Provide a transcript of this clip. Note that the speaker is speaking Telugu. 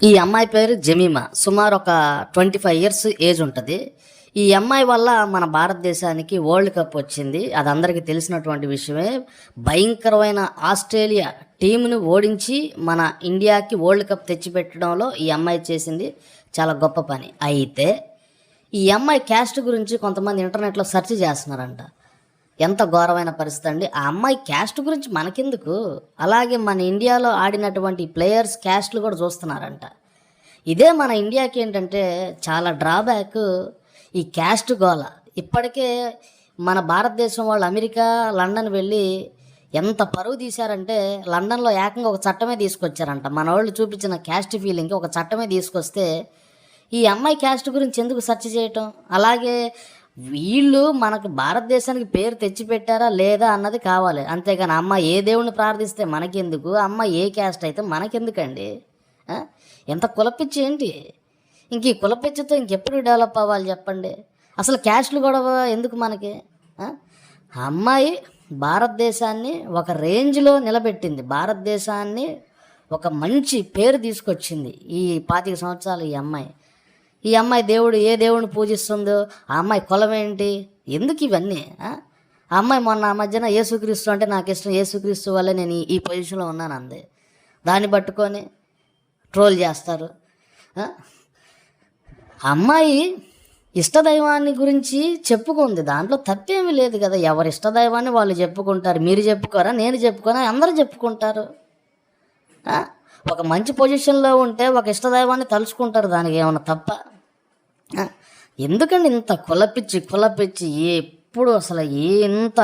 ఈ అమ్మాయి పేరు జమీమా. సుమారు ఒక 25 ఇయర్స్ ఏజ్ ఉంటుంది. ఈ అమ్మాయి వల్ల మన భారతదేశానికి వరల్డ్ కప్ వచ్చింది. అది అందరికీ తెలిసినటువంటి విషయమే. భయంకరమైన ఆస్ట్రేలియా టీంని ఓడించి మన ఇండియాకి వరల్డ్ కప్ తెచ్చిపెట్టడంలో ఈ అమ్మాయి చేసింది చాలా గొప్ప పని. అయితే ఈ అమ్మాయి క్యాస్ట్ గురించి కొంతమంది ఇంటర్నెట్లో సెర్చ్ చేస్తున్నారంట. ఎంత ఘోరమైన పరిస్థితి అండి. ఆ అమ్మాయి క్యాస్ట్ గురించి మనకెందుకు, అలాగే మన ఇండియాలో ఆడినటువంటి ప్లేయర్స్ క్యాస్ట్లు కూడా చూస్తున్నారంట. ఇదే మన ఇండియాకి ఏంటంటే చాలా డ్రాబ్యాక్, ఈ క్యాస్ట్ గోల. ఇప్పటికే మన భారతదేశం వాళ్ళు అమెరికా, లండన్ వెళ్ళి ఎంత పరువు తీశారంటే లండన్లో ఏకంగా ఒక చట్టమే తీసుకొచ్చారంట. మన వాళ్ళు చూపించిన క్యాస్ట్ ఫీలింగ్కి ఒక చట్టమే తీసుకొస్తే ఈ అమ్మాయి క్యాస్ట్ గురించి ఎందుకు సెర్చ్ చేయటం? అలాగే వీళ్ళు మనకు భారతదేశానికి పేరు తెచ్చిపెట్టారా లేదా అన్నది కావాలి. అంతేగాని అమ్మ ఏ దేవుణ్ణి ప్రార్థిస్తే మనకెందుకు, అమ్మ ఏ క్యాస్ట్ అయితే మనకెందుకండి? ఎంత కులపిచ్చి ఏంటి? ఇంక ఈ కులపిచ్చితో ఇంకెప్పుడు డెవలప్ అవ్వాలి చెప్పండి? అసలు క్యాస్ట్లు గొడవ ఎందుకు మనకి? అమ్మాయి భారతదేశాన్ని ఒక రేంజ్లో నిలబెట్టింది, భారతదేశాన్ని ఒక మంచి పేరు తీసుకొచ్చింది ఈ 25 సంవత్సరాలు. ఈ అమ్మాయి ఏ దేవుడిని పూజిస్తుందో, ఆ అమ్మాయి కులం ఏంటి, ఎందుకు ఇవన్నీ? ఆ అమ్మాయి మొన్న ఆ మధ్యన యేసుక్రీస్తు అంటే నాకు ఇష్టం, యేసుక్రీస్తు వల్లే నేను ఈ పొజిషన్లో ఉన్నాను అంది. దాన్ని పట్టుకొని ట్రోల్ చేస్తారు. అమ్మాయి ఇష్టదైవాన్ని గురించి చెప్పుకుంది, దాంట్లో తప్పేమీ లేదు కదా. ఎవరి ఇష్టదైవాన్ని వాళ్ళు చెప్పుకుంటారు. మీరు చెప్పుకోరా, నేను చెప్పుకోరా, అందరూ చెప్పుకుంటారు. ఒక మంచి పొజిషన్లో ఉంటే ఒక ఇష్టదైవాన్ని తలుచుకుంటారు, దానికి ఏమన్నా తప్ప? ఎందుకండి ఇంత కులపిచ్చి ఎప్పుడు అసలు ఇంత